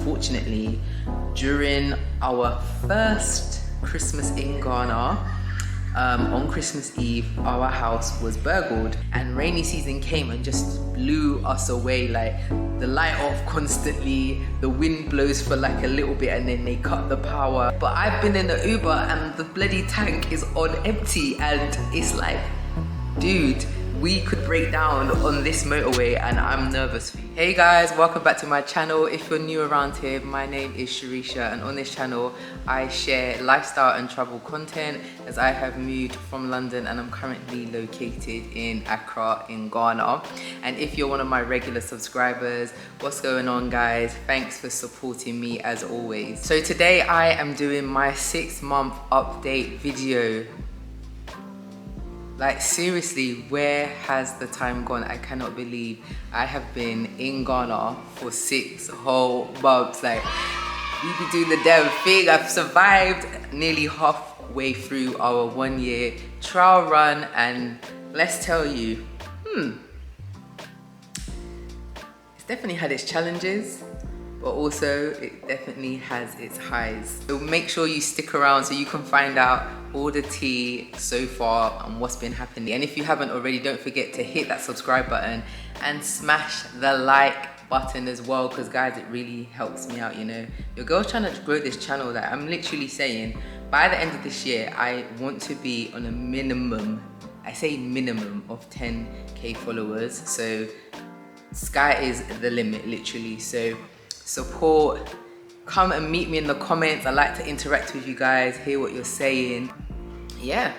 unfortunately, during our first Christmas in Ghana, on Christmas Eve, our house was burgled, and rainy season came and just blew us away. Like, the light off constantly, the wind blows for like a little bit, and then they cut the power. But I've been in the Uber and the bloody tank is on empty, and it's like, dude, we could break down on this motorway, and I'm nervous for you. Hey guys, welcome back to my channel. If you're new around here, my name is Sherisha, and on this channel I share lifestyle and travel content, as I have moved from London and I'm currently located in Accra in Ghana. And if you're one of my regular subscribers, what's going on, guys? Thanks for supporting me as always. So today I am doing my 6-month update video. Like, seriously, where has the time gone? I cannot believe I have been in Ghana for 6 whole months. Like, we be doing the damn thing. I've survived nearly halfway through our 1-year trial run, and let's tell you, it's definitely had its challenges, but also it definitely has its highs. So make sure you stick around so you can find out all the tea so far and what's been happening. And if you haven't already, don't forget to hit that subscribe button and smash the like button as well, because guys, it really helps me out. You know, your girl's trying to grow this channel. That I'm literally saying, by the end of this year, I want to be on a minimum, I say minimum, of 10k followers. So sky is the limit, literally. So support, come and meet me in the comments. I like to interact with you guys, hear what you're saying. Yeah,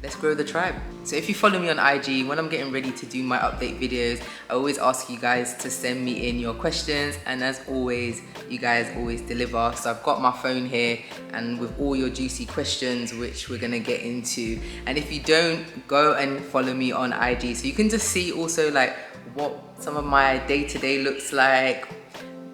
let's grow the tribe. So if you follow me on IG, when I'm getting ready to do my update videos, I always ask you guys to send me in your questions, and as always, you guys always deliver. So I've got my phone here, and with all your juicy questions, which we're gonna get into. And if you don't, go and follow me on IG, so you can just see also like what some of my day-to-day looks like,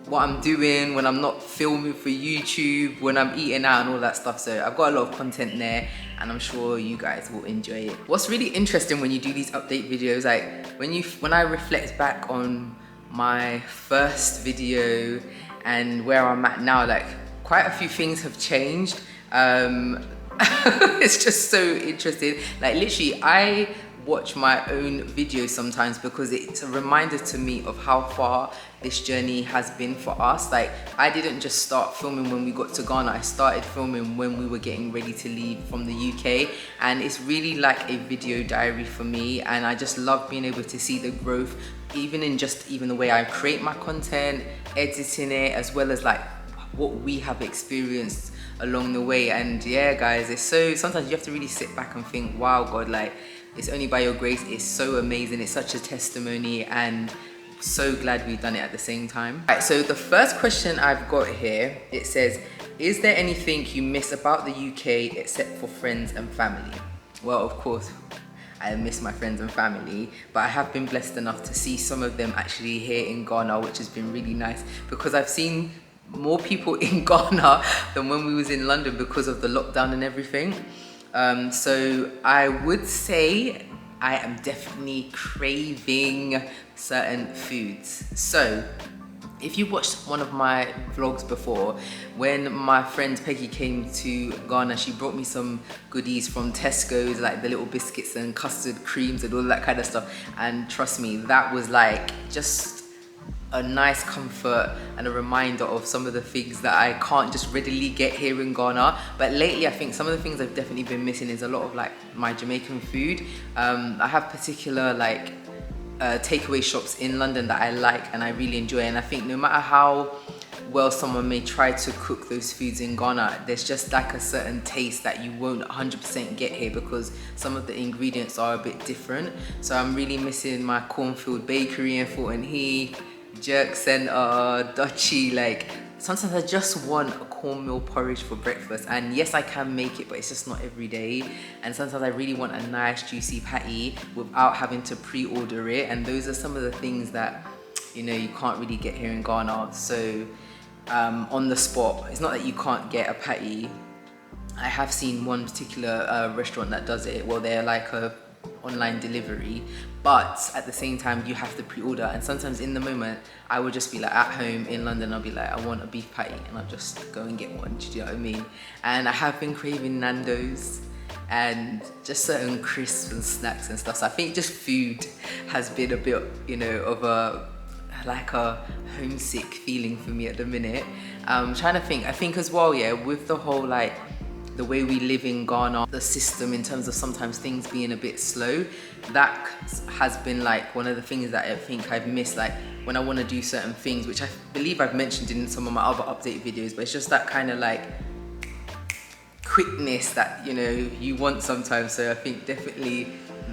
what I'm doing when I'm not filming for YouTube, when I'm eating out and all that stuff. So I've got a lot of content there, and I'm sure you guys will enjoy it. What's really interesting when you do these update videos, like when I reflect back on my first video and where I'm at now, like quite a few things have changed. It's just so interesting. Like, literally, I watch my own videos sometimes because it's a reminder to me of how far this journey has been for us. Like, I didn't just start filming when we got to Ghana. I started filming when we were getting ready to leave from the UK, and it's really like a video diary for me. And I just love being able to see the growth, even the way I create my content, editing it, as well as like what we have experienced along the way. And yeah, guys, it's so, sometimes you have to really sit back and think, wow, God, like, it's only by your grace. It's so amazing. It's such a testimony, and so glad we've done it at the same time. Right, so the first question I've got here, it says, is there anything you miss about the UK except for friends and family? Well, of course, I miss my friends and family, but I have been blessed enough to see some of them actually here in Ghana, which has been really nice, because I've seen more people in Ghana than when we was in London because of the lockdown and everything. So I would say I am definitely craving certain foods. So if you watched one of my vlogs before, when my friend Peggy came to Ghana, she brought me some goodies from Tesco's, like the little biscuits and custard creams and all that kind of stuff. And trust me, that was like just a nice comfort and a reminder of some of the things that I can't just readily get here in Ghana. But lately, I think some of the things I've definitely been missing is a lot of like my Jamaican food. I have particular like takeaway shops in London that I like and I really enjoy, and I think no matter how well someone may try to cook those foods in Ghana, there's just like a certain taste that you won't 100% get here because some of the ingredients are a bit different. So I'm really missing my Cornfield Bakery in Fulton Heath, Jerk Centre, Dutchy. Like, sometimes I just want a cornmeal porridge for breakfast, and yes, I can make it, but it's just not every day. And sometimes I really want a nice juicy patty without having to pre-order it, and those are some of the things that, you know, you can't really get here in Ghana. So on the spot, it's not that you can't get a patty. I have seen one particular restaurant that does it. Well, they're like a online delivery, but at the same time you have to pre-order. And sometimes in the moment I would just be like at home in London, I'll be like, I want a beef patty, and I'll just go and get one. Do you know what I mean? And I have been craving Nando's and just certain crisps and snacks and stuff. So I think just food has been a bit, you know, of a homesick feeling for me at the minute. Trying to think, I think as well, yeah, with the whole like the way we live in Ghana, the system in terms of sometimes things being a bit slow, that has been like one of the things that I think I've missed, like when I want to do certain things, which I believe I've mentioned in some of my other update videos, but it's just that kind of like quickness that, you know, you want sometimes. So I think definitely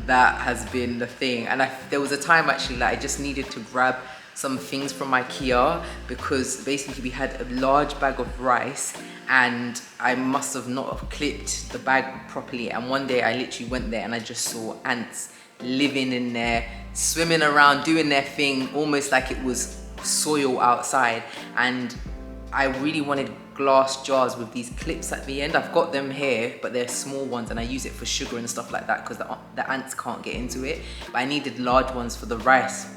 that has been the thing. And there was a time actually like I just needed to grab some things from IKEA, because basically we had a large bag of rice and I must have not have clipped the bag properly, and one day I literally went there and I just saw ants living in there, swimming around, doing their thing, almost like it was soil outside. And I really wanted glass jars with these clips at the end. I've got them here, but they're small ones and I use it for sugar and stuff like that because the ants can't get into it. But I needed large ones for the rice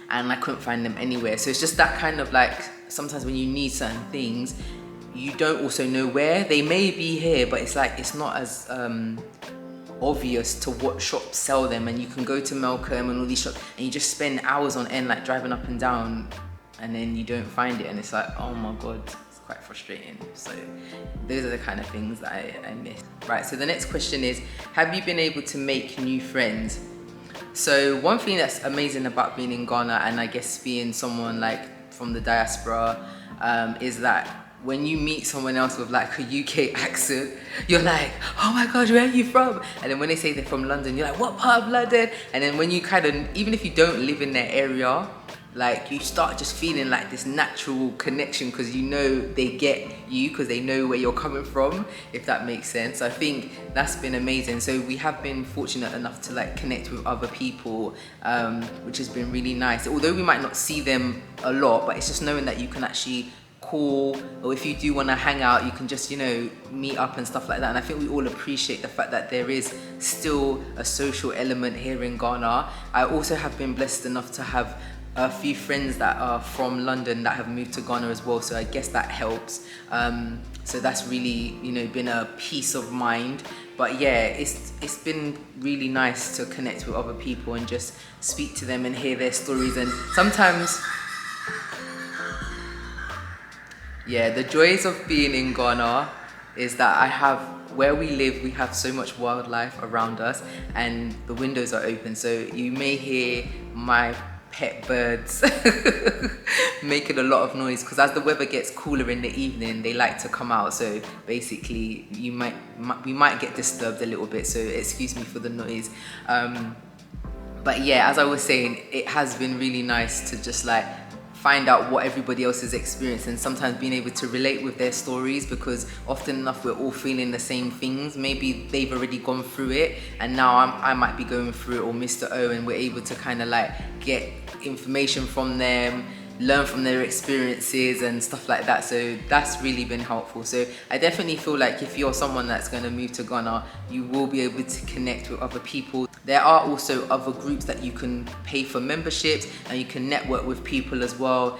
and I couldn't find them anywhere. So it's just that kind of like, sometimes when you need certain things, you don't also know where. They may be here, but it's like, it's not as obvious to what shops sell them. And you can go to Malcolm and all these shops and you just spend hours on end like driving up and down, and then you don't find it, and it's like, oh my god, it's quite frustrating. So those are the kind of things that I miss. Right, so the next question is, have you been able to make new friends? So one thing that's amazing about being in Ghana, and I guess being someone like from the diaspora, is that when you meet someone else with like a UK accent, you're like, oh my god, where are you from? And then when they say they're from London, you're like, what part of London? And then when you kind of, even if you don't live in their area, like you start just feeling like this natural connection, because you know they get you, because they know where you're coming from, if that makes sense. I think that's been amazing. So we have been fortunate enough to like connect with other people, which has been really nice. Although we might not see them a lot, but it's just knowing that you can actually call, or if you do want to hang out, you can just, you know, meet up and stuff like that. And I think we all appreciate the fact that there is still a social element here in Ghana. I also have been blessed enough to have a few friends that are from London that have moved to Ghana as well, so I guess that helps. So that's really, you know, been a peace of mind. But yeah, it's been really nice to connect with other people and just speak to them and hear their stories. And sometimes, yeah, the joys of being in Ghana is that where we live, we have so much wildlife around us and the windows are open, so you may hear my pet birds making a lot of noise, because as the weather gets cooler in the evening, they like to come out. So basically we might get disturbed a little bit, so excuse me for the noise. But yeah, as I was saying, it has been really nice to just like find out what everybody else is experiencing, sometimes being able to relate with their stories, because often enough we're all feeling the same things. Maybe they've already gone through it and now I might be going through it, or Mr. O, and we're able to kind of like get information from them, learn from their experiences and stuff like that. So that's really been helpful. So I definitely feel like if you're someone that's going to move to Ghana, you will be able to connect with other people. There are also other groups that you can pay for memberships, and you can network with people as well.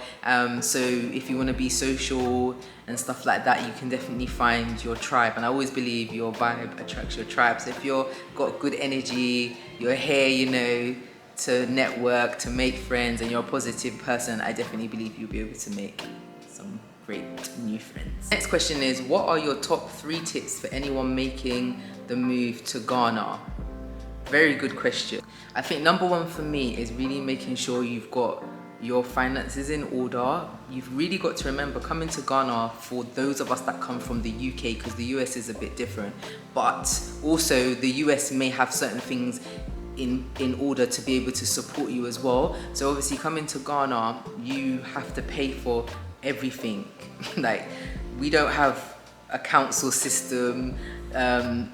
So if you want to be social and stuff like that, you can definitely find your tribe. And I always believe your vibe attracts your tribe. So if you've got good energy, you're here, you know, to network, to make friends, and you're a positive person, I definitely believe you'll be able to make some great new friends. Next question is, what are your top 3 tips for anyone making the move to Ghana? Very good question. I think number 1 for me is really making sure you've got your finances in order. You've really got to remember, coming to Ghana, for those of us that come from the UK, because the US is a bit different, but also the US may have certain things in order to be able to support you as well. So obviously coming to Ghana, you have to pay for everything. Like, we don't have a council system,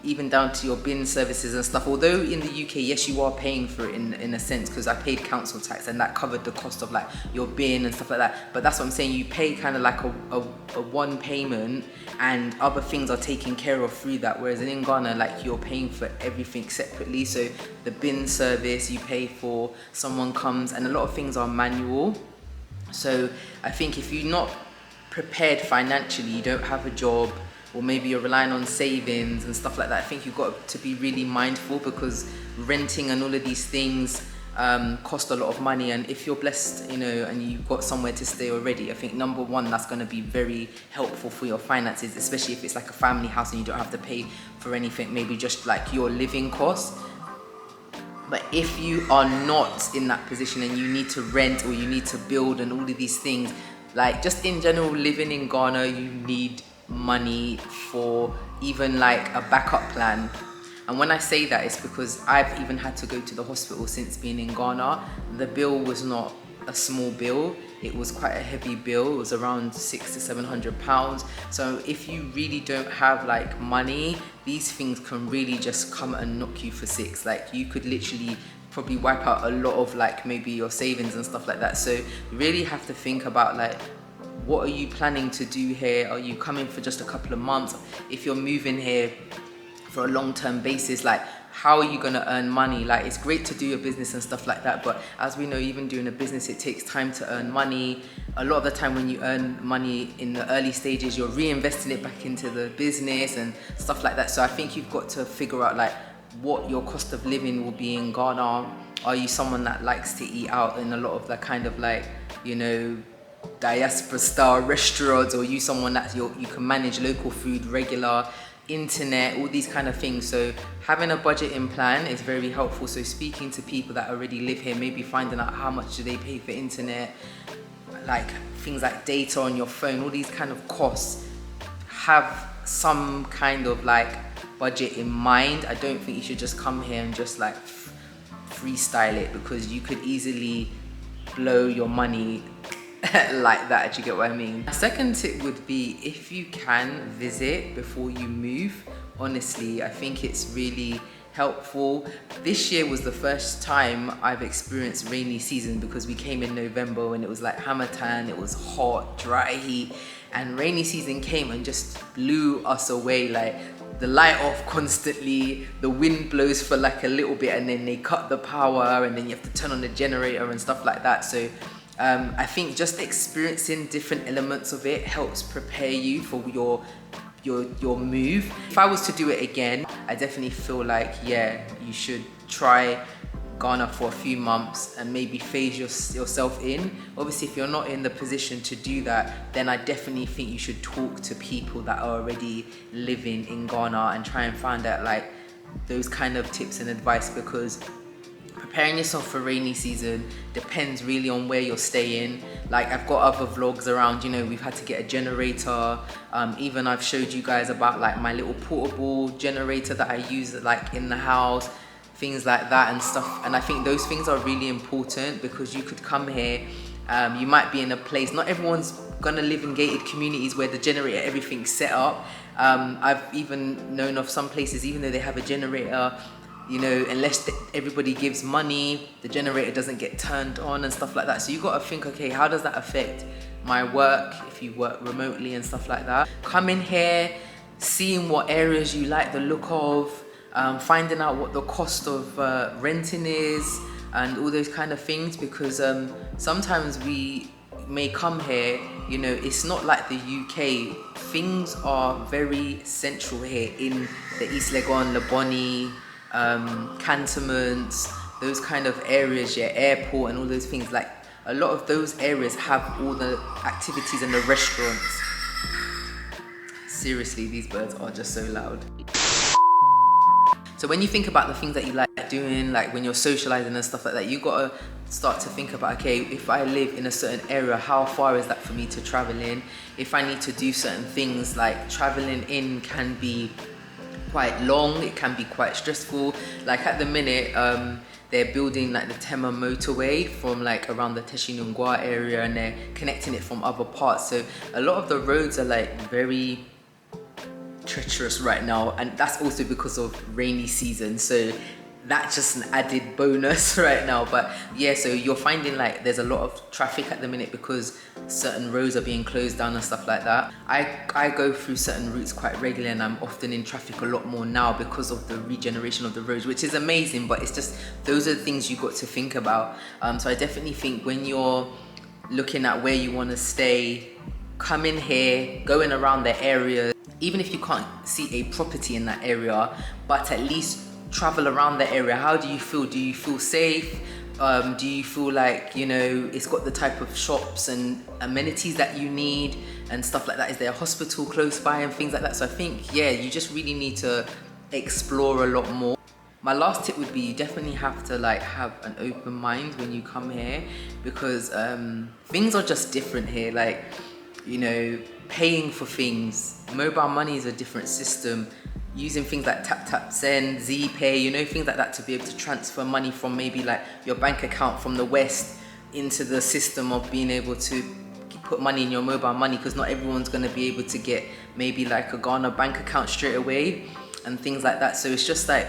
even down to your bin services and stuff. Although in the UK, yes, you are paying for it in a sense, because I paid council tax and that covered the cost of like your bin and stuff like that. But that's what I'm saying, you pay kind of like a one payment and other things are taken care of through that. Whereas in Ghana, like you're paying for everything separately. So the bin service you pay for, someone comes, and a lot of things are manual. So I think if you're not prepared financially, you don't have a job, or maybe you're relying on savings and stuff like that, I think you've got to be really mindful, because renting and all of these things cost a lot of money. And if you're blessed, you know, and you've got somewhere to stay already, I think number one, that's going to be very helpful for your finances, especially if it's like a family house and you don't have to pay for anything, maybe just like your living costs. But if you are not in that position and you need to rent or you need to build and all of these things, like just in general, living in Ghana, you need money for even like a backup plan. And when I say that, it's because I've even had to go to the hospital since being in Ghana. The bill was not a small bill, it was quite a heavy bill. It was around £600 to £700. So if you really don't have like money, these things can really just come and knock you for six. Like you could literally probably wipe out a lot of like maybe your savings and stuff like that. So you really have to think about like, what are you planning to do here? Are you coming for just a couple of months? If you're moving here for a long-term basis, like how are you going to earn money? Like it's great to do your business and stuff like that, but as we know, even doing a business, it takes time to earn money. A lot of the time when you earn money in the early stages, you're reinvesting it back into the business and stuff like that. So I think you've got to figure out like what your cost of living will be in Ghana. Are you someone that likes to eat out in a lot of the kind of like, you know, diaspora style restaurants, or you someone that you can manage local food, regular internet, all these kind of things? So having a budgeting plan is very helpful. So speaking to people that already live here, maybe finding out how much do they pay for internet, like things like data on your phone, all these kind of costs. Have some kind of like budget in mind. I don't think you should just come here and just like freestyle it, because you could easily blow your money like that, do you get what I mean? A second tip would be, if you can visit before you move, honestly, I think it's really helpful. This year was the first time I've experienced rainy season, because we came in November when it was like Hamatan, it was hot, dry heat, and rainy season came and just blew us away. Like the light off constantly, the wind blows for like a little bit, and then they cut the power, and then you have to turn on the generator and stuff like that. So I think just experiencing different elements of it helps prepare you for your move. If I was to do it again, I definitely feel like, yeah, you should try Ghana for a few months and maybe phase yourself in. Obviously, if you're not in the position to do that, then I definitely think you should talk to people that are already living in Ghana and try and find out like those kind of tips and advice, because preparing yourself for rainy season depends really on where you're staying. Like I've got other vlogs around, you know, we've had to get a generator. Even I've showed you guys about like my little portable generator that I use like in the house, things like that and stuff. And I think those things are really important, because you could come here, you might be in a place, not everyone's gonna live in gated communities where the generator, everything's set up. I've even known of some places, even though they have a generator, you know, unless everybody gives money, the generator doesn't get turned on and stuff like that. So you got to think, okay, how does that affect my work if you work remotely and stuff like that? Coming here, seeing what areas you like the look of, finding out what the cost of renting is and all those kind of things, because sometimes we may come here, you know, it's not like the UK. Things are very central here in the East Legon, Leboni, cantonments, those kind of areas, yeah, airport and all those things. Like a lot of those areas have all the activities and the restaurants. Seriously, these birds are just so loud. So when you think about the things that you like doing, like when you're socializing and stuff like that, you gotta start to think about, okay, if I live in a certain area, how far is that for me to travel in? If I need to do certain things, like traveling in can be quite long, it can be quite stressful. Like at the minute, they're building like the Tema motorway from like around the Teshinungwa area, and they're connecting it from other parts. So a lot of the roads are like very treacherous right now, and that's also because of rainy season, so that's just an added bonus right now. But yeah, so you're finding like there's a lot of traffic at the minute because certain roads are being closed down and stuff like that. I go through certain routes quite regularly, and I'm often in traffic a lot more now because of the regeneration of the roads, which is amazing, but it's just those are the things you got to think about. So I definitely think when you're looking at where you want to stay, come in here, going around the area, even if you can't see a property in that area, but at least travel around the area. How do you feel? Do you feel safe? Do you feel like, you know, it's got the type of shops and amenities that you need and stuff like that? Is there a hospital close by and things like that? So I think, yeah, you just really need to explore a lot more. My last tip would be you definitely have to like have an open mind when you come here, because things are just different here. Like, you know, paying for things, mobile money is a different system. Using things like tap tap send, Z-Pay, you know, things like that to be able to transfer money from maybe like your bank account from the West into the system of being able to put money in your mobile money, because not everyone's going to be able to get maybe like a Ghana bank account straight away and things like that. So it's just like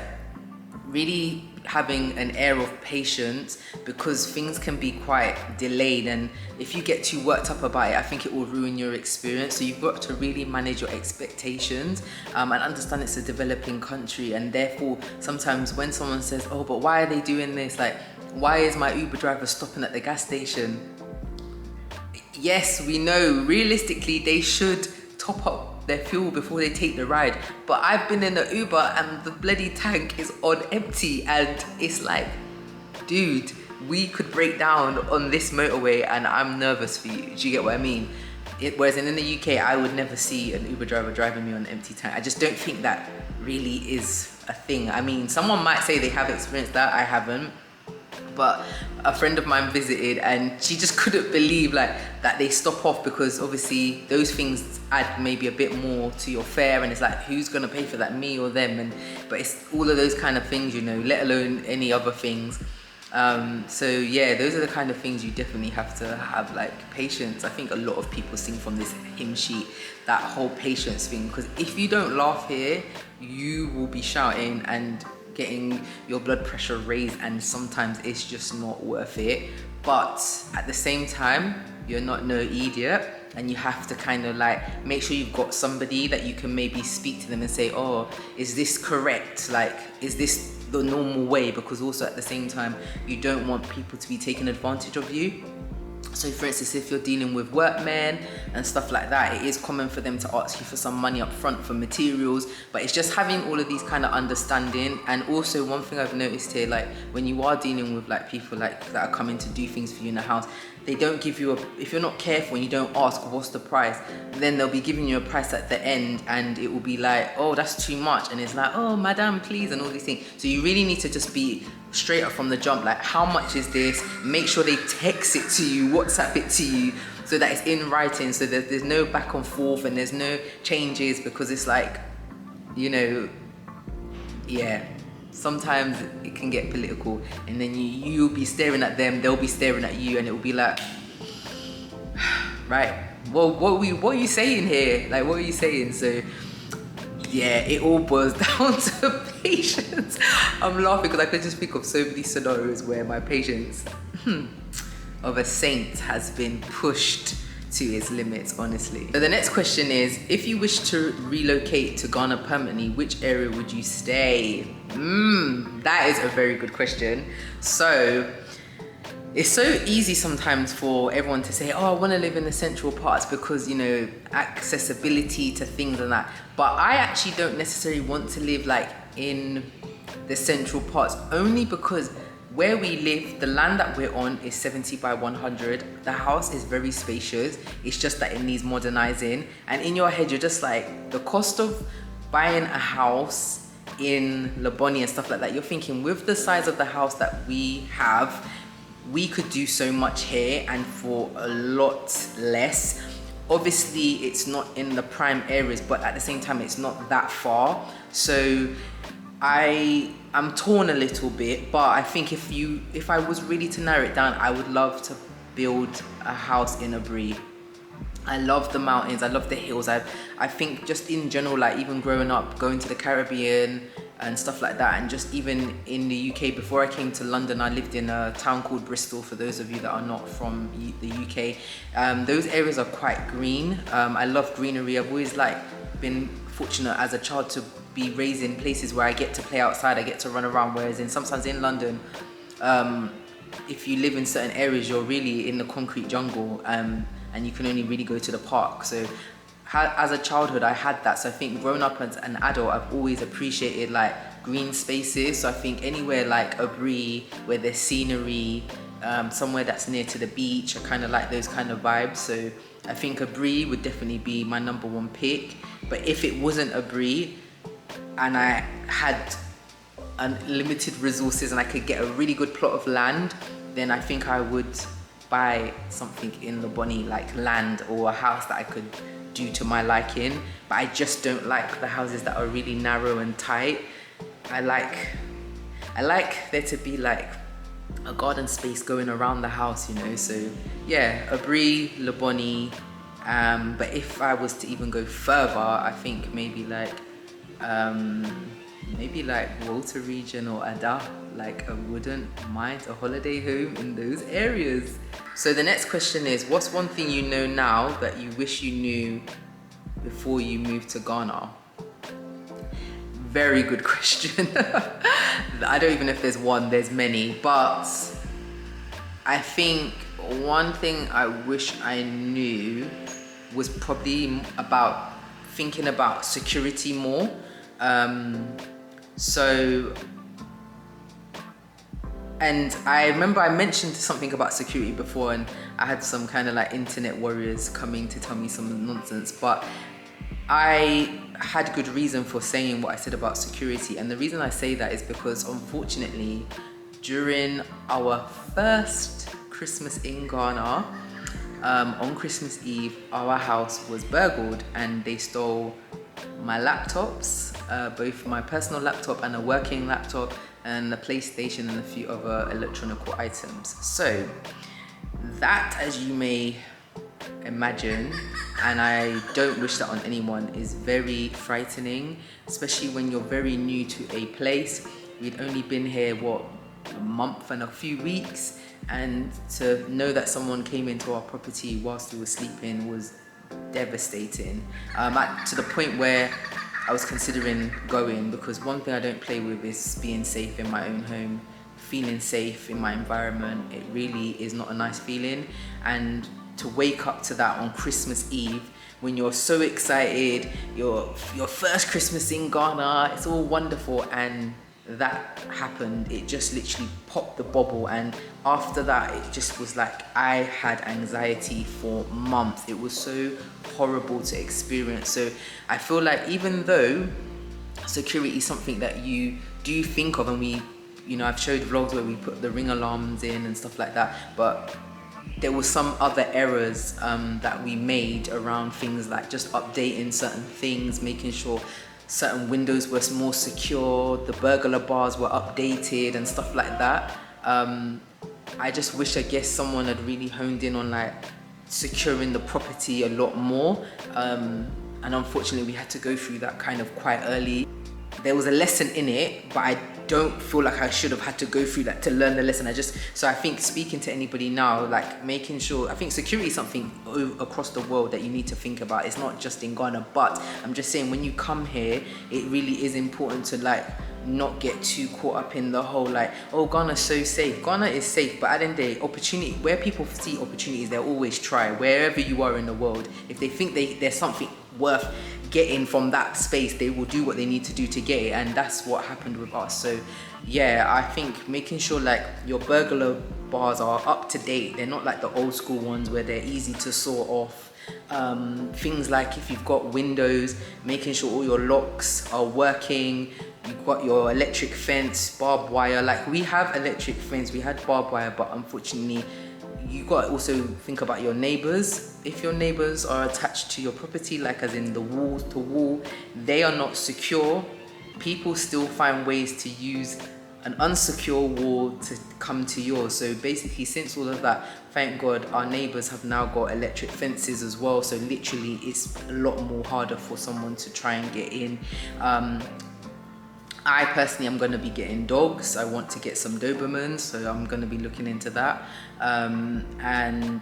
really having an air of patience, because things can be quite delayed, and if you get too worked up about it, I think it will ruin your experience. So you've got to really manage your expectations and understand it's a developing country, and therefore sometimes when someone says, oh, but why are they doing this, like why is my Uber driver stopping at the gas station? Yes, we know realistically they should top up their fuel before they take the ride, but I've been in an Uber and the bloody tank is on empty, and it's like, dude, we could break down on this motorway and I'm nervous for you. Do you get what I mean? Whereas in the UK, I would never see an Uber driver driving me on an empty tank. I just don't think that really is a thing. I mean, someone might say they have experienced that, I haven't. But a friend of mine visited and she just couldn't believe like that they stop off, because obviously those things add maybe a bit more to your fare, and it's like, who's gonna pay for that, me or them? But it's all of those kind of things, you know, let alone any other things. So yeah, those are the kind of things you definitely have to have, like patience. I think a lot of people sing from this hymn sheet, that whole patience thing, because if you don't laugh here, you will be shouting and getting your blood pressure raised, and sometimes it's just not worth it. But at the same time, you're not no idiot, and you have to kind of like make sure you've got somebody that you can maybe speak to them and say, oh, is this correct? Like, is this the normal way? Because also at the same time, you don't want people to be taking advantage of you. So for instance, if you're dealing with workmen and stuff like that, it is common for them to ask you for some money up front for materials, but it's just having all of these kind of understanding. And also one thing I've noticed here, like when you are dealing with like people like that are coming to do things for you in the house, they don't give you if you're not careful and you don't ask what's the price, then they'll be giving you a price at the end, and it will be like, oh, that's too much, and it's like, oh, madam, please, and all these things. So you really need to just be straight up from the jump, like, how much is this? Make sure they text it to you, WhatsApp it to you, so that it's in writing, so that there's no back and forth and there's no changes, because it's like, you know, yeah, sometimes it can get political, and then you'll be staring at them, they'll be staring at you, and it will be like, right, well, what are you saying here? Like, what are you saying? So yeah, it all boils down to patience. I'm laughing because I could just think of so many scenarios where my patience of a saint has been pushed to its limits, honestly. So the next question is, if you wish to relocate to Ghana permanently, which area would you stay? That is a very good question. So it's so easy sometimes for everyone to say, oh, I want to live in the central parts because, you know, accessibility to things and that. But I actually don't necessarily want to live like in the central parts, only because where we live, the land that we're on is 70 by 100. The house is very spacious. It's just that it needs modernizing. And in your head, you're just like, the cost of buying a house in Leboni and stuff like that, you're thinking with the size of the house that we have, we could do so much here and for a lot less. Obviously, it's not in the prime areas, but at the same time, it's not that far. So I'm torn a little bit, but I think if I was really to narrow it down, I would love to build a house in Abri. I love the mountains, I love the hills. I think just in general, like even growing up, going to the Caribbean and stuff like that, and just even in the UK, before I came to London, I lived in a town called Bristol, for those of you that are not from the UK. Those areas are quite green. I love greenery. I've always like been fortunate as a child to be raised in places where I get to play outside, I get to run around, whereas sometimes in London, if you live in certain areas, you're really in the concrete jungle, and you can only really go to the park. So as a childhood, I had that. So I think growing up as an adult, I've always appreciated like green spaces. So I think anywhere like a Brie, where there's scenery, somewhere that's near to the beach, I kind of like those kind of vibes. So I think a Brie would definitely be my #1 pick. But if it wasn't a Brie and I had unlimited resources and I could get a really good plot of land, then I think I would buy something in the Bonnie, like land or a house that I could do to my liking. But I just don't like the houses that are really narrow and tight. I like there to be like a garden space going around the house, you know. So yeah, a Brie, Le Bonnie. But if I was to even go further, I think maybe like Walter Region or Ada. Like I wouldn't mind a holiday home in those areas. So the next question is, what's one thing you know now that you wish you knew before you moved to Ghana? Very good question. I don't even know if there's one, there's many, but I think one thing I wish I knew was probably about thinking about security more. And I remember I mentioned something about security before, and I had some kind of like internet warriors coming to tell me some nonsense, but I had good reason for saying what I said about security. And the reason I say that is because unfortunately, during our first Christmas in Ghana, on Christmas Eve, our house was burgled and they stole my laptops, both my personal laptop and a working laptop, and the PlayStation and a few other electronic items. So that, as you may imagine, and I don't wish that on anyone, is very frightening, especially when you're very new to a place. We'd only been here, a month and a few weeks, and to know that someone came into our property whilst we were sleeping was devastating, to the point where I was considering going, because one thing I don't play with is being safe in my own home, feeling safe in my environment. It really is not a nice feeling. And to wake up to that on Christmas Eve, when you're so excited, your first Christmas in Ghana, it's all wonderful, and that happened. It just literally popped the bubble, and after that it just was like I had anxiety for months. It was so horrible to experience. So I feel like even though security is something that you do think of, and I've showed vlogs where we put the ring alarms in and stuff like that, but there were some other errors that we made around things like just updating certain things, making sure certain windows were more secure, the burglar bars were updated and stuff like that. I just wish, I guess, someone had really honed in on like securing the property a lot more. And unfortunately we had to go through that kind of quite early. There was a lesson in it, but I don't feel like I should have had to go through that to learn the lesson. So I think speaking to anybody now, like making sure, I think security is something across the world that you need to think about. It's not just in Ghana, but I'm just saying when you come here, it really is important to like not get too caught up in the whole like, oh, Ghana's so safe. Ghana is safe, but at the end of the day, opportunity, where people see opportunities, they'll always try. Wherever you are in the world, if they think there's something worth getting from that space, they will do what they need to do to get it, and that's what happened with us. So yeah, I think making sure like your burglar bars are up to date. They're not like the old school ones where they're easy to saw off. Things like if you've got windows, making sure all your locks are working. You've got your electric fence, barbed wire. Like we have electric fence, we had barbed wire, but unfortunately you got to also think about your neighbors. If your neighbors are attached to your property, like as in the wall to wall, they are not secure. People still find ways to use an unsecure wall to come to yours. So basically, since all of that, thank God our neighbors have now got electric fences as well, so literally it's a lot more harder for someone to try and get in. I personally am going to be getting dogs. I want to get some Dobermans, so I'm going to be looking into that. And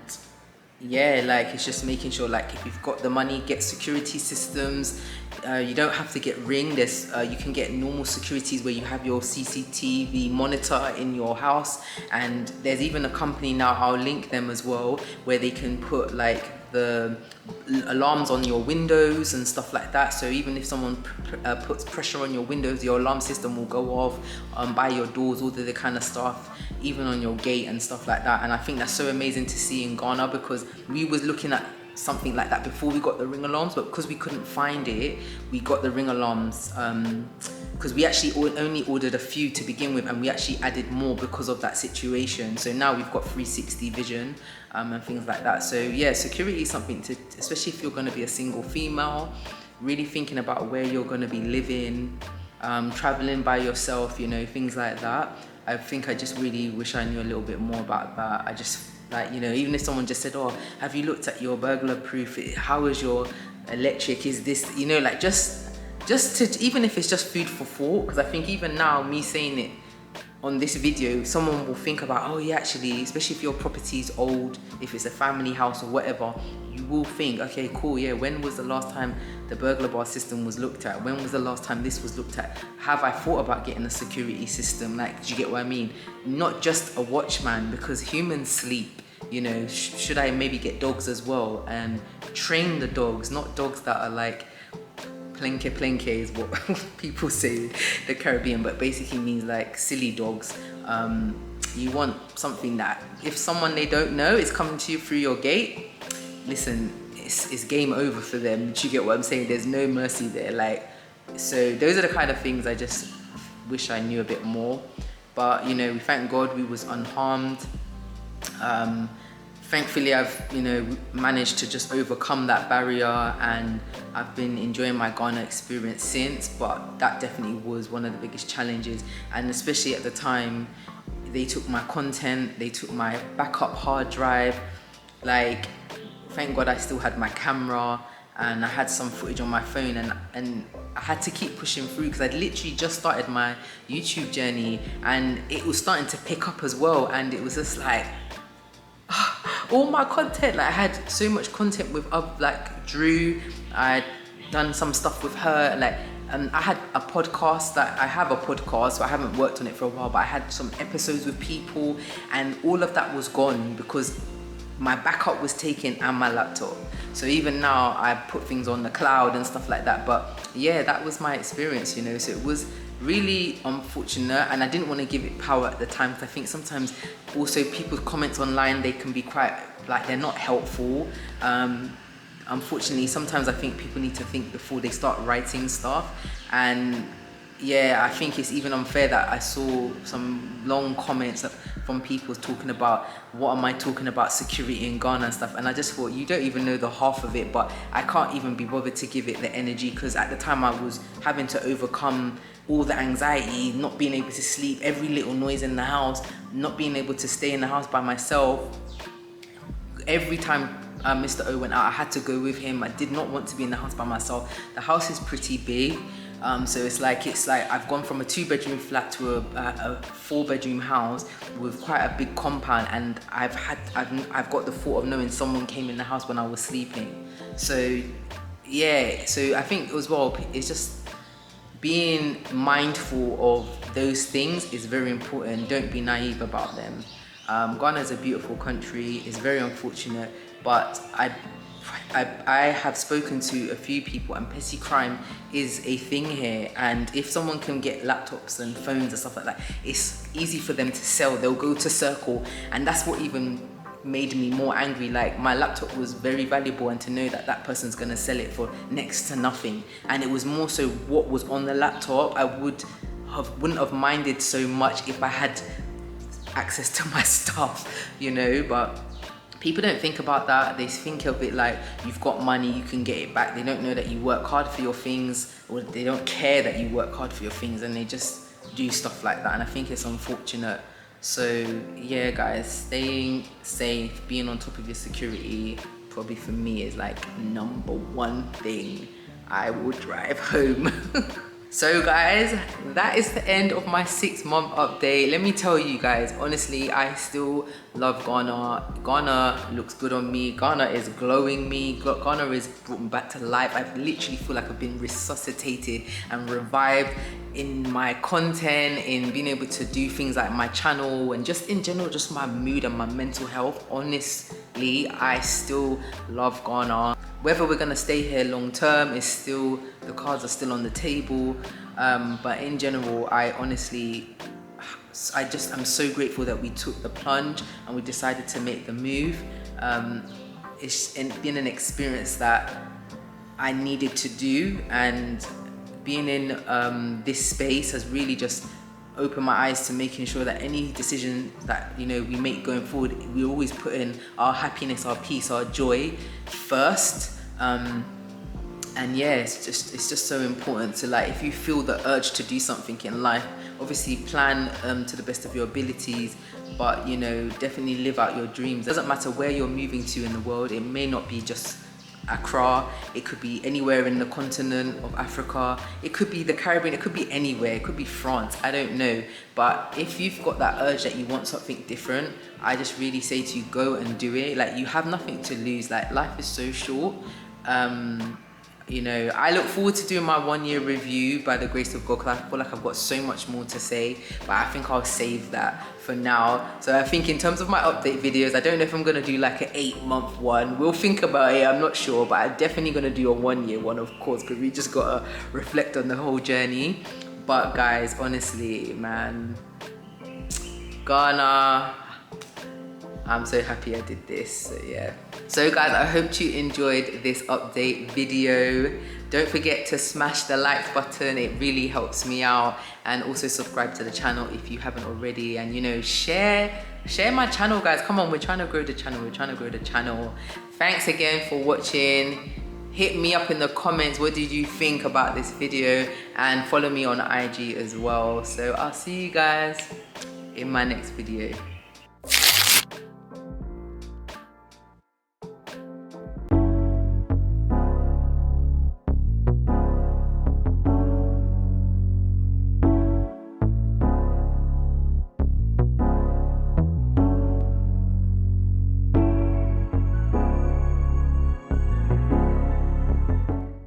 yeah, like it's just making sure, like, if you've got the money, get security systems. You don't have to get Ring. There's you can get normal securities where you have your CCTV monitor in your house, and there's even a company now, I'll link them as well, where they can put like the alarms on your windows and stuff like that. So even if someone puts pressure on your windows, your alarm system will go off, by your doors, all the kind of stuff, even on your gate and stuff like that. And I think that's so amazing to see in Ghana, because we was looking at something like that before we got the Ring alarms, but because we couldn't find it, we got the Ring alarms, because we actually only ordered a few to begin with, and we actually added more because of that situation. So now we've got 360 vision and things like that. So yeah, security is something to, especially if you're going to be a single female, really thinking about where you're going to be living, traveling by yourself, you know, things like that. I think I just really wish I knew a little bit more about that. I just, like, you know, even if someone just said, oh, have you looked at your burglar proof? How is your electric? Is this, you know, like just to, even if it's just food for thought, because I think even now, me saying it on this video, someone will think about, oh yeah, actually, especially if your property is old, if it's a family house or whatever, you will think, okay, cool, yeah, when was the last time the burglar bar system was looked at? When was the last time this was looked at? Have I thought about getting a security system? Like, do you get what I mean? Not just a watchman, because humans sleep, you know. Should I maybe get dogs as well and train the dogs, not dogs that are like plenke is what people say, the Caribbean, but basically means like silly dogs. You want something that if someone they don't know is coming to you through your gate, listen, it's game over for them. Do you get what I'm saying? There's no mercy there. Like, so those are the kind of things I just wish I knew a bit more. But you know, we thank God we was unharmed. Thankfully, I've, you know, managed to just overcome that barrier, and I've been enjoying my Ghana experience since. But that definitely was one of the biggest challenges, and especially at the time, they took my content, they took my backup hard drive. Like, thank God I still had my camera, and I had some footage on my phone, and I had to keep pushing through because I'd literally just started my YouTube journey, and it was starting to pick up as well. And it was just like, all my content, like I had so much content with like Drew, I'd done some stuff with her, like, and I had a podcast that I have a podcast, so I haven't worked on it for a while, but I had some episodes with people, and all of that was gone because my backup was taken and my laptop. So even now I put things on the cloud and stuff like that. But yeah, that was my experience, you know. So it was really unfortunate, and I didn't want to give it power at the time, because I think sometimes also people's comments online, they can be quite, like, they're not helpful. Unfortunately, sometimes I think people need to think before they start writing stuff. And yeah, I think it's even unfair that I saw some long comments from people talking about, what am I talking about security in Ghana and stuff, and I just thought, you don't even know the half of it. But I can't even be bothered to give it the energy, because at the time I was having to overcome all the anxiety, not being able to sleep, every little noise in the house, not being able to stay in the house by myself. Every time Mr. O went out, I had to go with him. I did not want to be in the house by myself. The house is pretty big, so it's like I've gone from a 2-bedroom flat to a 4-bedroom house with quite a big compound, and I've got the thought of knowing someone came in the house when I was sleeping. So yeah, so I think as well, it's just being mindful of those things is very important. Don't be naive about them. Ghana is a beautiful country. It's very unfortunate, but I have spoken to a few people, and petty crime is a thing here. And if someone can get laptops and phones and stuff like that, it's easy for them to sell. They'll go to Circle, and that's what even made me more angry. Like, my laptop was very valuable, and to know that that person's gonna sell it for next to nothing. And it was more so what was on the laptop. I wouldn't have minded so much if I had access to my stuff, you know. But people don't think about that. They think of it like, you've got money, you can get it back. They don't know that you work hard for your things, or they don't care that you work hard for your things, and they just do stuff like that, and I think it's unfortunate. So yeah guys, staying safe, being on top of your security, probably for me is like #1 thing I will drive home. So guys, that is the end of my 6-month update. Let me tell you guys, honestly, I still love Ghana. Ghana looks good on me. Ghana is glowing me. Ghana is brought me back to life. I literally feel like I've been resuscitated and revived in my content, in being able to do things like my channel, and just in general, just my mood and my mental health. Honestly, I still love Ghana. Whether we're gonna stay here long term is still, the cards are still on the table. But in general, I honestly, I'm so grateful that we took the plunge and we decided to make the move. It's been an experience that I needed to do, and being in this space has really just opened my eyes to making sure that any decision that, you know, we make going forward, we always put in our happiness, our peace, our joy first. And yeah, it's just so important to, like, if you feel the urge to do something in life, obviously plan to the best of your abilities, but you know, definitely live out your dreams. It doesn't matter where you're moving to in the world. It may not be just Accra, it could be anywhere in the continent of Africa, it could be the Caribbean, it could be anywhere, it could be France, I don't know. But if you've got that urge that you want something different, I just really say to you, go and do it. Like, you have nothing to lose. Like, life is so short. You know, I look forward to doing my 1-year review by the grace of God, because I feel like I've got so much more to say, but I think I'll save that for now. So I think in terms of my update videos, I don't know if I'm gonna do like an 8-month one. We'll think about it, I'm not sure, but I'm definitely gonna do a 1-year one, of course, because we just gotta reflect on the whole journey. But guys, honestly, man, Ghana, I'm so happy I did this, so yeah. So guys, I hope you enjoyed this update video. Don't forget to smash the like button, it really helps me out. And also subscribe to the channel if you haven't already. And you know, share my channel, guys. Come on, we're trying to grow the channel. Thanks again for watching. Hit me up in the comments, what did you think about this video? And follow me on IG as well. So I'll see you guys in my next video.